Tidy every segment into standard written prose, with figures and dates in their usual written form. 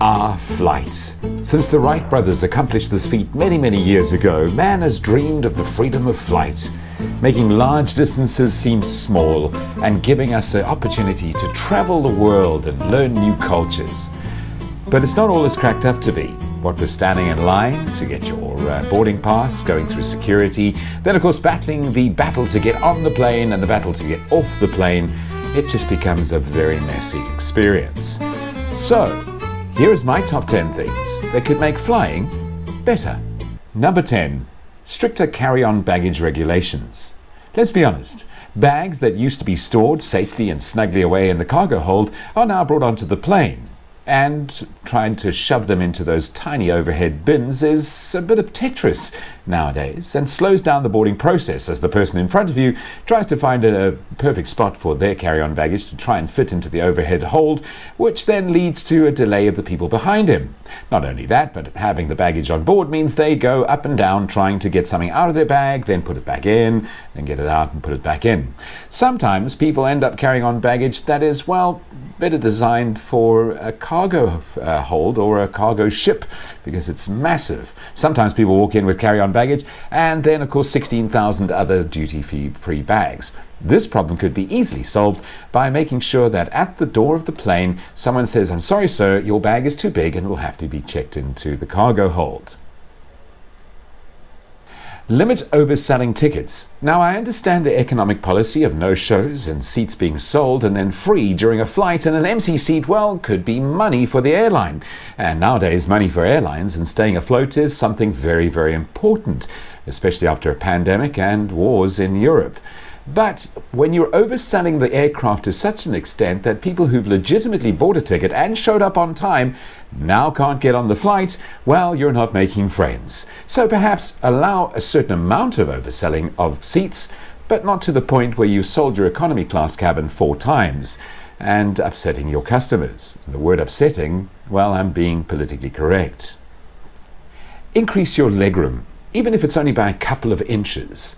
Flight. Since the Wright brothers accomplished this feat many years ago, man has dreamed of the freedom of flight, making large distances seem small and giving us the opportunity to travel the world and learn new cultures. But it's not all it's cracked up to be. What with standing in line to get your boarding pass, going through security, then of course battling the battle to get on the plane and the battle to get off the plane, it just becomes a very messy experience. So, here is my top 10 things that could make flying better. Number 10. Stricter carry-on baggage regulations. Let's be honest, bags that used to be stored safely and snugly away in the cargo hold are now brought onto the plane. And trying to shove them into those tiny overhead bins is a bit of Tetris nowadays and slows down the boarding process as the person in front of you tries to find a perfect spot for their carry-on baggage to try and fit into the overhead hold, which then leads to a delay of the people behind him. Not only that, but having the baggage on board means they go up and down trying to get something out of their bag, then put it back in, then get it out and put it back in. Sometimes people end up carrying on baggage that is, well, better designed for a cargo hold or a cargo ship because it's massive. Sometimes people walk in with carry-on baggage and then of course 16,000 other duty-free bags. This problem could be easily solved by making sure that at the door of the plane someone says, "I'm sorry sir, your bag is too big and will have to be checked into the cargo hold." Limit overselling tickets. Now, I understand the economic policy of no-shows and seats being sold and then free during a flight, and an empty seat, well, could be money for the airline. And nowadays, money for airlines and staying afloat is something very important, especially after a pandemic and wars in Europe. But when you're overselling the aircraft to such an extent that people who've legitimately bought a ticket and showed up on time now can't get on the flight, well, you're not making friends. So perhaps allow a certain amount of overselling of seats, but not to the point where you've sold your economy class cabin 4 times and upsetting your customers. And the word upsetting, well, I'm being politically correct. Increase your legroom, even if it's only by a couple of inches.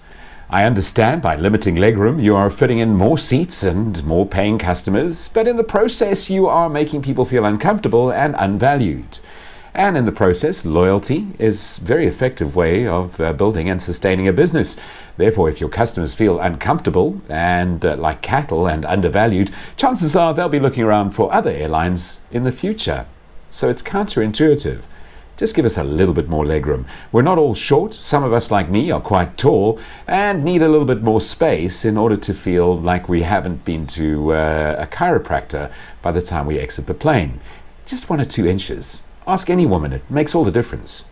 I understand by limiting legroom you are fitting in more seats and more paying customers, but in the process you are making people feel uncomfortable and unvalued. And in the process, loyalty is a very effective way of building and sustaining a business. Therefore, if your customers feel uncomfortable and like cattle and undervalued, chances are they'll be looking around for other airlines in the future. So it's counterintuitive. Just give us a little bit more legroom. We're not all short. Some of us, like me, are quite tall and need a little bit more space in order to feel like we haven't been to a chiropractor by the time we exit the plane. Just 1 or 2 inches. Ask any woman, it makes all the difference.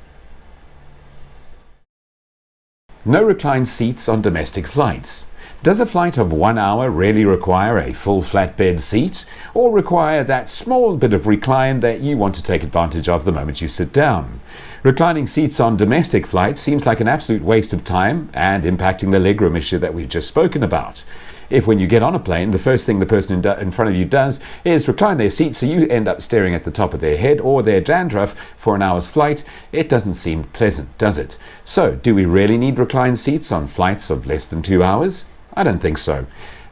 No reclined seats on domestic flights. Does a flight of 1 hour really require a full flatbed seat, or require that small bit of recline that you want to take advantage of the moment you sit down? Reclining seats on domestic flights seems like an absolute waste of time and impacting the legroom issue that we've just spoken about. If when you get on a plane, the first thing the person in front of you does is recline their seat so you end up staring at the top of their head or their dandruff for an hour's flight, it doesn't seem pleasant, does it? So, do we really need reclined seats on flights of less than 2 hours? I don't think so.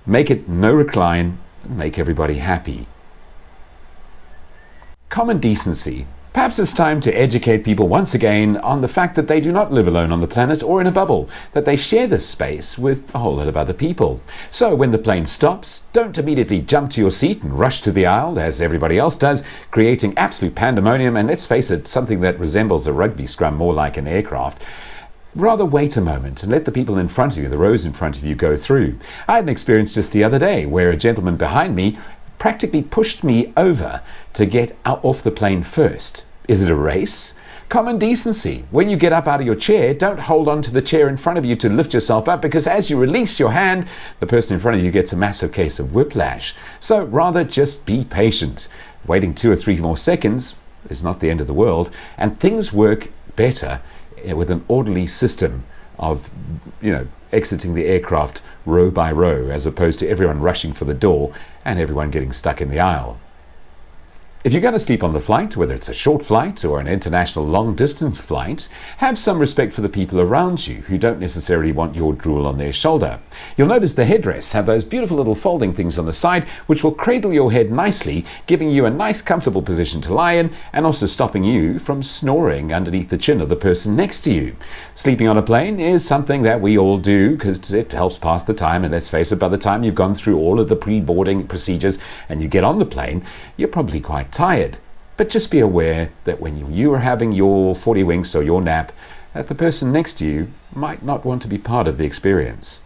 Make it no recline and make everybody happy. Common decency. Perhaps it's time to educate people once again on the fact that they do not live alone on the planet or in a bubble, that they share this space with a whole lot of other people. So when the plane stops, don't immediately jump to your seat and rush to the aisle as everybody else does, creating absolute pandemonium and, let's face it, something that resembles a rugby scrum more like an aircraft. Rather wait a moment and let the people in front of you, the rows in front of you, go through. I had an experience just the other day where a gentleman behind me practically pushed me over to get off the plane first. Is it a race? Common decency. When you get up out of your chair, don't hold on to the chair in front of you to lift yourself up, because as you release your hand, the person in front of you gets a massive case of whiplash. So rather just be patient. Waiting 2 or 3 more seconds is not the end of the world, and things work better with an orderly system of, exiting the aircraft row by row, as opposed to everyone rushing for the door and everyone getting stuck in the aisle. If you're going to sleep on the flight, whether it's a short flight or an international long-distance flight, have some respect for the people around you who don't necessarily want your drool on their shoulder. You'll notice the headrests have those beautiful little folding things on the side which will cradle your head nicely, giving you a nice comfortable position to lie in and also stopping you from snoring underneath the chin of the person next to you. Sleeping on a plane is something that we all do because it helps pass the time, and let's face it, by the time you've gone through all of the pre-boarding procedures and you get on the plane, you're probably quite tired. But just be aware that when you are having your 40 winks or your nap, that the person next to you might not want to be part of the experience.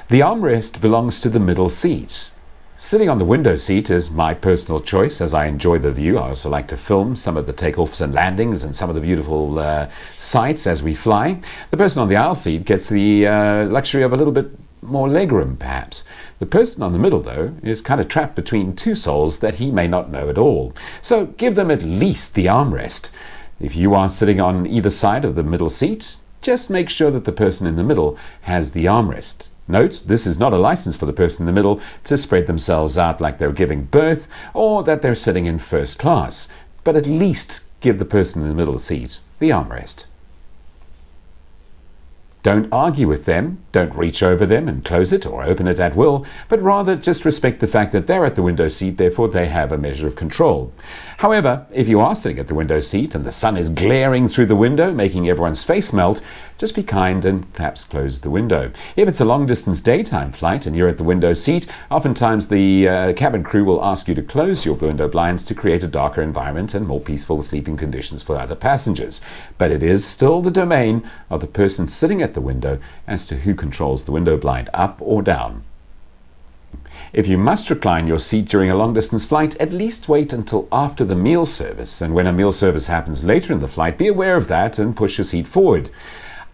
The armrest belongs to the middle seat. Sitting on the window seat is my personal choice, as I enjoy the view. I also like to film some of the takeoffs and landings and some of the beautiful sights as we fly. The person on the aisle seat gets the luxury of a little bit more legroom, perhaps. The person on the middle, though, is kind of trapped between two souls that he may not know at all. So give them at least the armrest. If you are sitting on either side of the middle seat, just make sure that the person in the middle has the armrest. Note, this is not a license for the person in the middle to spread themselves out like they're giving birth or that they're sitting in first class, but at least give the person in the middle seat the armrest. Don't argue with them, don't reach over them and close it or open it at will, but rather just respect the fact that they're at the window seat, therefore they have a measure of control. However, if you are sitting at the window seat and the sun is glaring through the window, making everyone's face melt, just be kind and perhaps close the window. If it's a long-distance daytime flight and you're at the window seat, oftentimes the cabin crew will ask you to close your window blinds to create a darker environment and more peaceful sleeping conditions for other passengers. But it is still the domain of the person sitting at the window as to who controls the window blind, up or down. If you must recline your seat during a long-distance flight, at least wait until after the meal service. And when a meal service happens later in the flight, be aware of that and push your seat forward.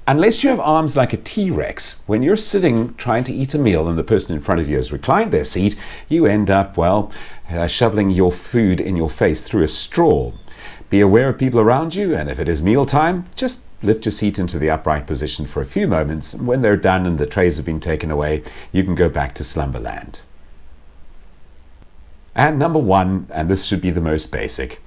Unless you have arms like a T-Rex, when you're sitting trying to eat a meal and the person in front of you has reclined their seat, you end up, shoveling your food in your face through a straw. Be aware of people around you, and if it is mealtime, just lift your seat into the upright position for a few moments, and when they're done and the trays have been taken away, you can go back to slumberland. And number one, and this should be the most basic,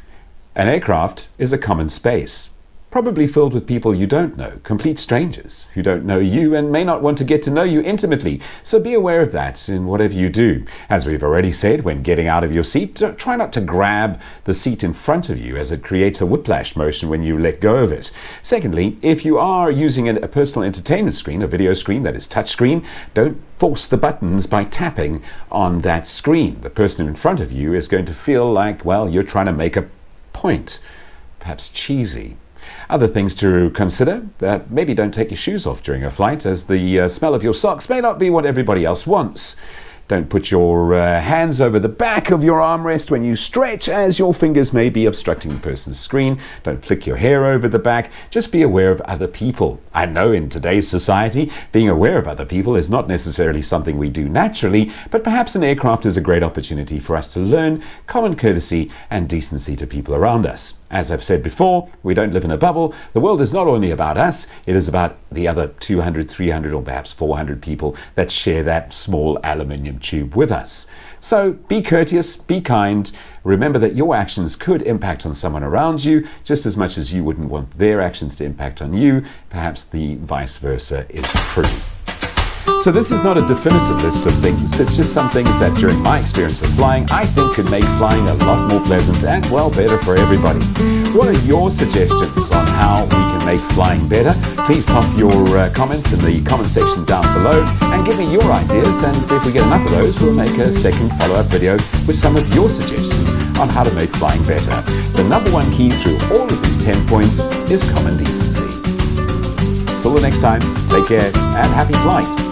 an aircraft is a common space, probably filled with people you don't know, complete strangers who don't know you and may not want to get to know you intimately. So be aware of that in whatever you do. As we've already said, when getting out of your seat, try not to grab the seat in front of you, as it creates a whiplash motion when you let go of it. Secondly, if you are using a personal entertainment screen, a video screen that is touchscreen, don't force the buttons by tapping on that screen. The person in front of you is going to feel like, you're trying to make a point, perhaps cheesy. Other things to consider, maybe don't take your shoes off during a flight, as the smell of your socks may not be what everybody else wants. Don't put your hands over the back of your armrest when you stretch, as your fingers may be obstructing the person's screen. Don't flick your hair over the back. Just be aware of other people. I know in today's society, being aware of other people is not necessarily something we do naturally, but perhaps an aircraft is a great opportunity for us to learn common courtesy and decency to people around us. As I've said before, we don't live in a bubble. The world is not only about us, it is about the other 200, 300 or perhaps 400 people that share that small aluminium tube with us. So be courteous, be kind. Remember that your actions could impact on someone around you just as much as you wouldn't want their actions to impact on you. Perhaps the vice versa is true. So this is not a definitive list of things. It's just some things that during my experience of flying, I think could make flying a lot more pleasant and, better for everybody. What are your suggestions on how we can make flying better? Please pop your comments in the comment section down below and give me your ideas. And if we get enough of those, we'll make a second follow-up video with some of your suggestions on how to make flying better. The number one key through all of these 10 points is common decency. Till the next time, take care and happy flight.